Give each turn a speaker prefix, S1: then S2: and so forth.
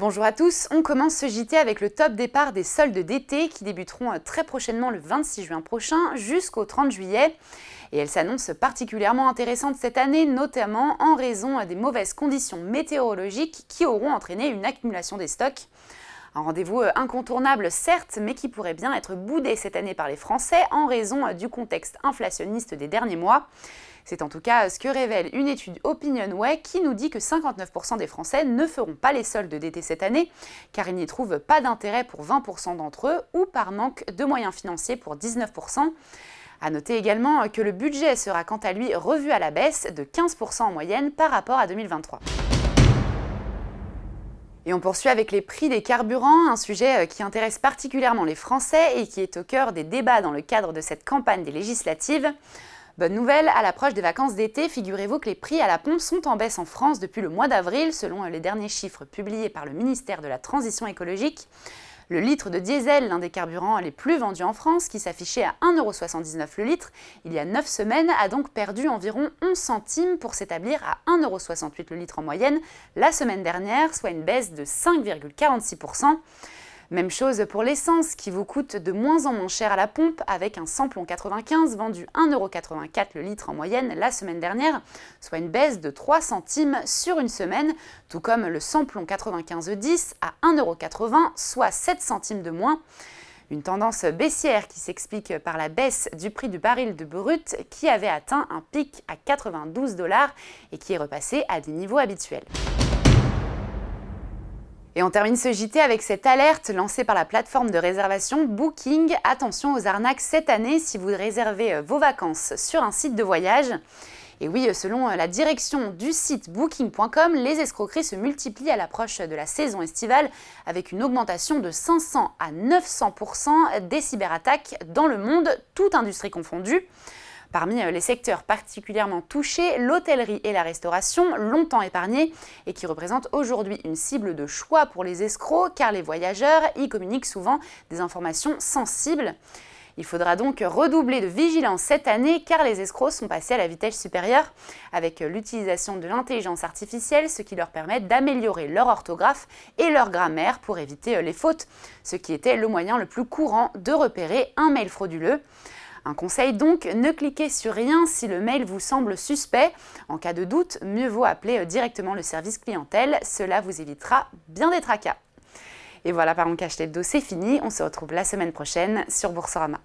S1: Bonjour à tous, on commence ce JT avec le top départ des soldes d'été qui débuteront très prochainement le 26 juin prochain jusqu'au 30 juillet. Et elles s'annoncent particulièrement intéressantes cette année, notamment en raison des mauvaises conditions météorologiques qui auront entraîné une accumulation des stocks. Un rendez-vous incontournable certes, mais qui pourrait bien être boudé cette année par les Français en raison du contexte inflationniste des derniers mois. C'est en tout cas ce que révèle une étude OpinionWay qui nous dit que 59% des Français ne feront pas les soldes d'été cette année, car ils n'y trouvent pas d'intérêt pour 20% d'entre eux ou par manque de moyens financiers pour 19%. A noter également que le budget sera quant à lui revu à la baisse de 15% en moyenne par rapport à 2023. Et on poursuit avec les prix des carburants, un sujet qui intéresse particulièrement les Français et qui est au cœur des débats dans le cadre de cette campagne des législatives. Bonne nouvelle, à l'approche des vacances d'été, figurez-vous que les prix à la pompe sont en baisse en France depuis le mois d'avril, selon les derniers chiffres publiés par le ministère de la Transition écologique. Le litre de diesel, l'un des carburants les plus vendus en France, qui s'affichait à 1,79 € le litre, il y a 9 semaines, a donc perdu environ 11 centimes pour s'établir à 1,68 € le litre en moyenne la semaine dernière, soit une baisse de 5,46%. Même chose pour l'essence qui vous coûte de moins en moins cher à la pompe avec un samplon 95 vendu 1,84 € le litre en moyenne la semaine dernière, soit une baisse de 3 centimes sur une semaine, tout comme le samplon 95-10 à 1,80 €, soit 7 centimes de moins. Une tendance baissière qui s'explique par la baisse du prix du baril de brut qui avait atteint un pic à 92 $ et qui est repassé à des niveaux habituels. Et on termine ce JT avec cette alerte lancée par la plateforme de réservation Booking. Attention aux arnaques cette année si vous réservez vos vacances sur un site de voyage. Et oui, selon la direction du site booking.com, les escroqueries se multiplient à l'approche de la saison estivale avec une augmentation de 500 à 900% des cyberattaques dans le monde, toute industrie confondue. Parmi les secteurs particulièrement touchés, l'hôtellerie et la restauration, longtemps épargnés et qui représentent aujourd'hui une cible de choix pour les escrocs car les voyageurs y communiquent souvent des informations sensibles. Il faudra donc redoubler de vigilance cette année car les escrocs sont passés à la vitesse supérieure avec l'utilisation de l'intelligence artificielle, ce qui leur permet d'améliorer leur orthographe et leur grammaire pour éviter les fautes, ce qui était le moyen le plus courant de repérer un mail frauduleux. Un conseil donc, ne cliquez sur rien si le mail vous semble suspect. En cas de doute, mieux vaut appeler directement le service clientèle, cela vous évitera bien des tracas. Et voilà, Parlons Cash Hebdo, c'est fini, on se retrouve la semaine prochaine sur Boursorama.